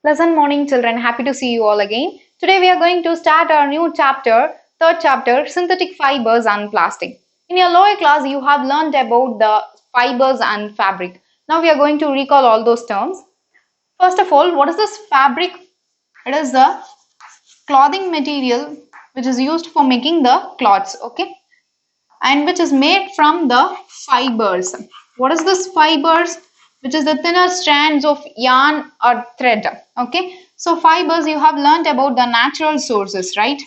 Pleasant morning, children. Happy to see you all again. Today we are going to start our new chapter, third chapter, synthetic fibers and plastic. In your lower class, you have learned about the fibers and fabric. Now we are going to recall all those terms. First of all, what is this fabric? It is the clothing material which is used for making the cloths, okay? And which is made from the fibers. What is this fibers? Which is the thinner strands of yarn or thread. Okay, so fibers, you have learnt about the natural sources, right?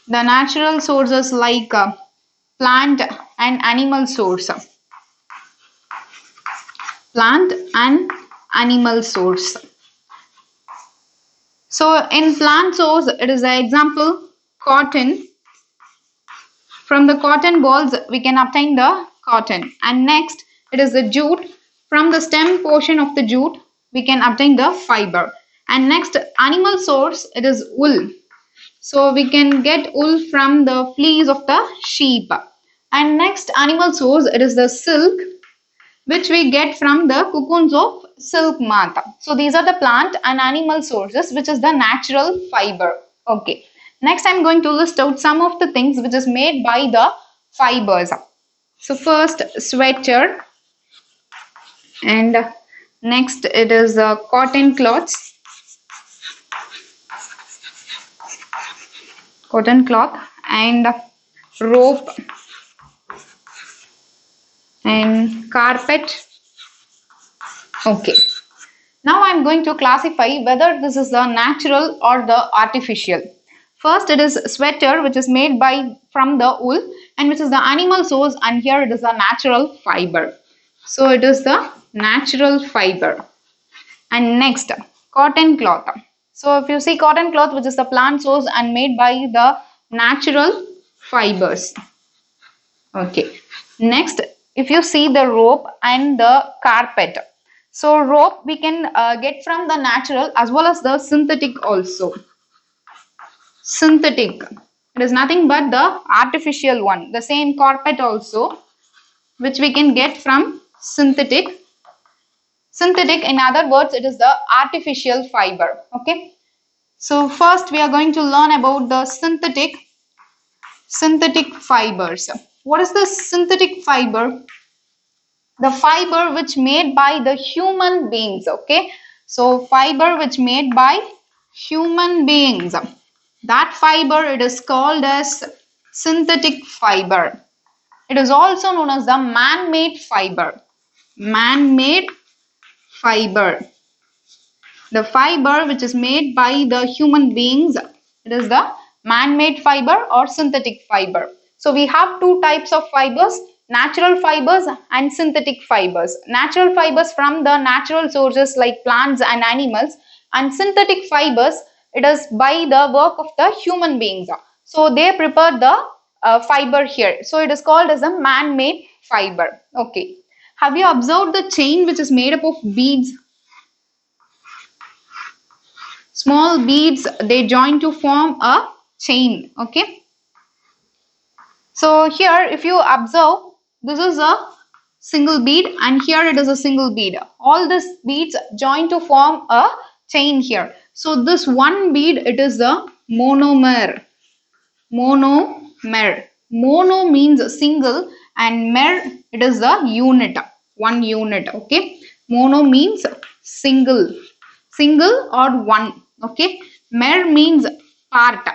The natural sources like plant and animal source. Plant and animal source. So in plant source, it is an example cotton. From the cotton balls, we can obtain the cotton. And next, it is the jute. From the stem portion of the jute, we can obtain the fiber. And next, animal source, it is wool. So we can get wool from the fleece of the sheep. And next, animal source, it is the silk, which we get from the cocoons of silk moth. So these are the plant and animal sources, which is the natural fiber. Okay. Next, I'm going to list out some of the things which is made by the fibers. So first, sweater, and next it is cotton cloths, cotton cloth, and rope, and carpet. Okay. Now I'm going to classify whether this is the natural or the artificial. First, it is sweater, which is made from the wool, and which is the animal source, and here it is a natural fiber. So it is the natural fiber. And next, cotton cloth. So if you see cotton cloth, which is the plant source and made by the natural fibers. Okay. Next, if you see the rope and the carpet. So rope we can get from the natural as well as the synthetic also. Synthetic. It is nothing but the artificial one. The same carpet also, which we can get from synthetic. Synthetic, in other words, it is the artificial fiber. Okay. So first we are going to learn about the synthetic fibers. What is the synthetic fiber? The fiber which made by the human beings. Okay. So fiber which made by human beings. That fiber, it is called as synthetic fiber. It is also known as the man-made fiber. Man-made fiber. The fiber which is made by the human beings, it is the man-made fiber or synthetic fiber. So we have two types of fibers, natural fibers and synthetic fibers. Natural fibers from the natural sources like plants and animals, and synthetic fibers, it is by the work of the human beings. So they prepare the fiber here. So it is called as a man-made fiber. Okay. Have you observed the chain which is made up of beads? Small beads, they join to form a chain. Okay. So here, if you observe, this is a single bead and here it is a single bead. All these beads join to form a chain here. So this one bead, it is a monomer. Monomer. Mono means single and mer, it is a unit. One unit. Okay. Mono means single. Single or one. Okay. Mer means part.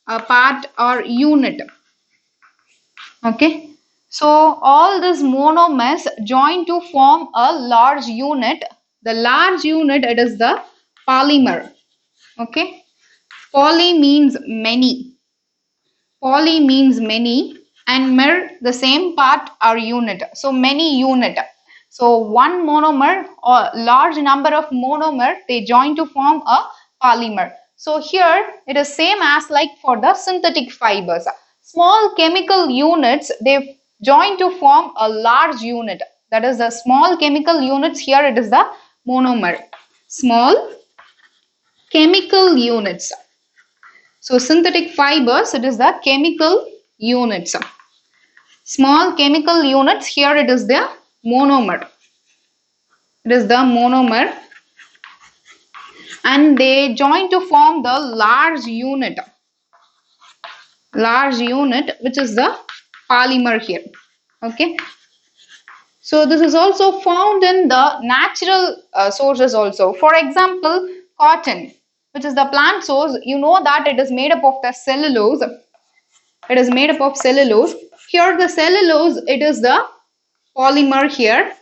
A part or unit. Okay. So all these monomers join to form a large unit. The large unit, it is the polymer. Okay. Poly means many. Poly means many, and mer, the same part or unit. So many unit. So one monomer or large number of monomer, they join to form a polymer. So here it is same as like for the synthetic fibers. Small chemical units, they join to form a large unit. That is the small chemical units. Here it is the monomer. Small chemical units. So synthetic fibers, it is the chemical units. Small chemical units, here it is the monomer. It is the monomer. and they join to form the large unit which is the polymer here. Okay, so this is also found in the natural sources also. For example, cotton, which is the plant source, you know that it is made up of the cellulose. It is made up of cellulose. Here the cellulose, it is the polymer here.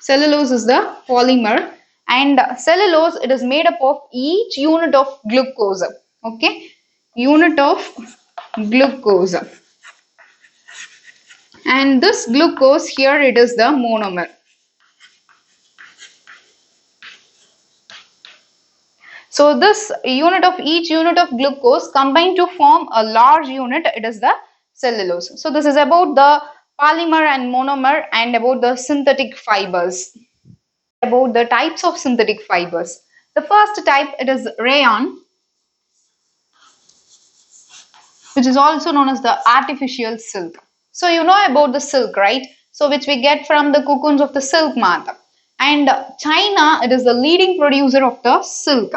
Cellulose is the polymer, and cellulose, it is made up of each unit of glucose. Okay, unit of glucose, and this glucose here, it is the monomer. So this unit of each unit of glucose combine to form a large unit, it is the cellulose. So this is about the polymer and monomer and about the synthetic fibers. About the types of synthetic fibers. The first type, it is rayon, which is also known as the artificial silk. So you know about the silk, right? So which we get from the cocoons of the silk moth. And China, it is the leading producer of the silk.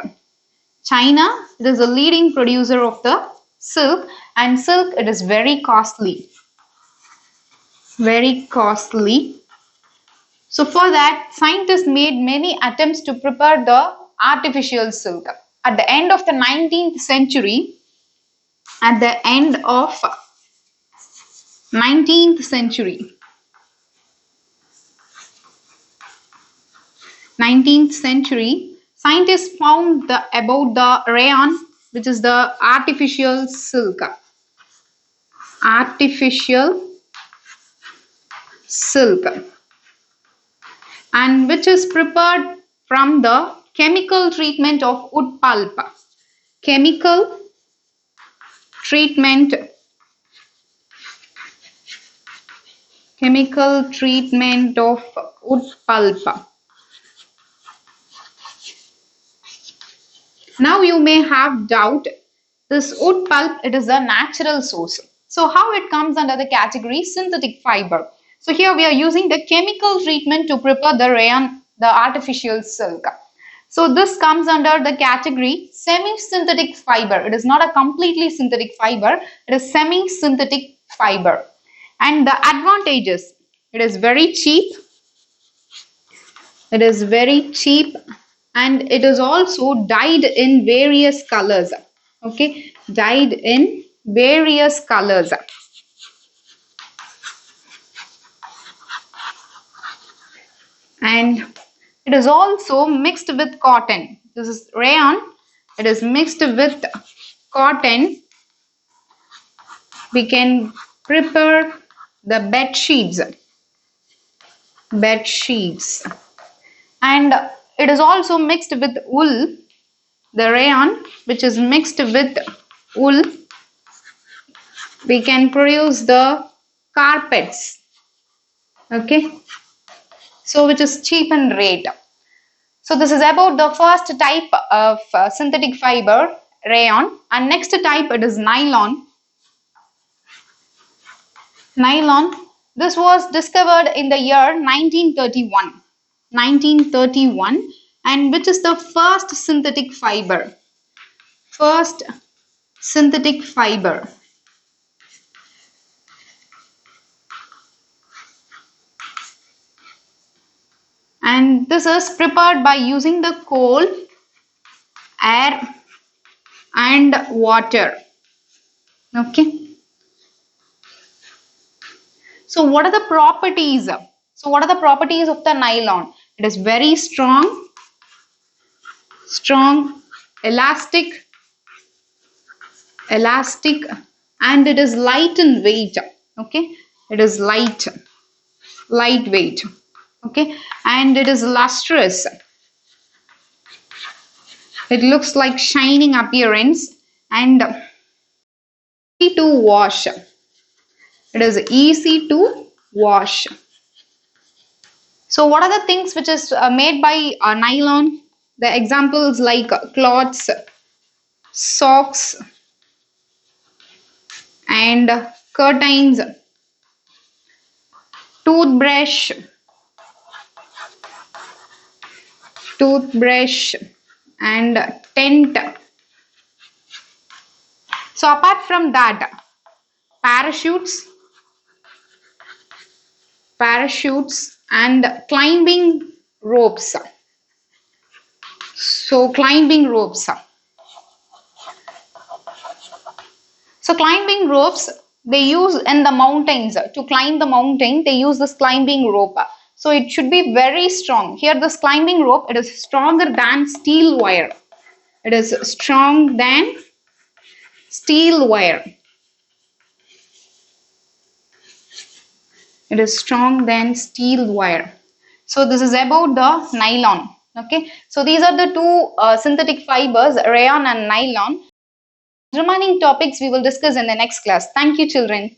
China, it is the leading producer of the silk, and silk, it is very costly. Very costly. So for that, scientists made many attempts to prepare the artificial silk. At the end of the 19th century, at the end of 19th century, 19th century, scientists found about the rayon, which is the artificial silk. Artificial silk, and which is prepared from the chemical treatment of wood pulp. Chemical treatment, chemical treatment of wood pulp. Now you may have doubt, this wood pulp, it is a natural source. So how it comes under the category synthetic fiber? So here we are using the chemical treatment to prepare the rayon, the artificial silk. So this comes under the category semi-synthetic fiber. It is not a completely synthetic fiber, it is semi-synthetic fiber. And the advantages, it is very cheap. It is very cheap, and it is also dyed in various colors. Okay, dyed in various colors. And it is also mixed with cotton. This is rayon. It is mixed with cotton. We can prepare the bed sheets. Bed sheets. And it is also mixed with wool. The rayon, which is mixed with wool, we can produce the carpets. Okay, so which is cheap in rate. So this is about the first type of synthetic fiber, rayon, and next type, it is nylon. Nylon, this was discovered in the year 1931. 1931, and which is the first synthetic fiber. First synthetic fiber. And this is prepared by using the coal, air, and water. Okay. So what are the properties? So what are the properties of the nylon? It is very strong, elastic, and it is light in weight. Okay, it is lightweight. Okay, and it is lustrous. It looks like shining appearance, and easy to wash. It is easy to wash. So what are the things which is made by nylon? The examples like cloths, socks, and curtains, toothbrush, and tent. So apart from that, parachutes, and climbing ropes. So climbing ropes. So climbing ropes they use in the mountains. To climb the mountain, they use this climbing rope. So it should be very strong. Here this climbing rope, it is stronger than steel wire. It is strong than steel wire. It is strong than steel wire. So this is about the nylon. Okay. So these are the two synthetic fibers, rayon and nylon. Remaining topics we will discuss in the next class. Thank you, children.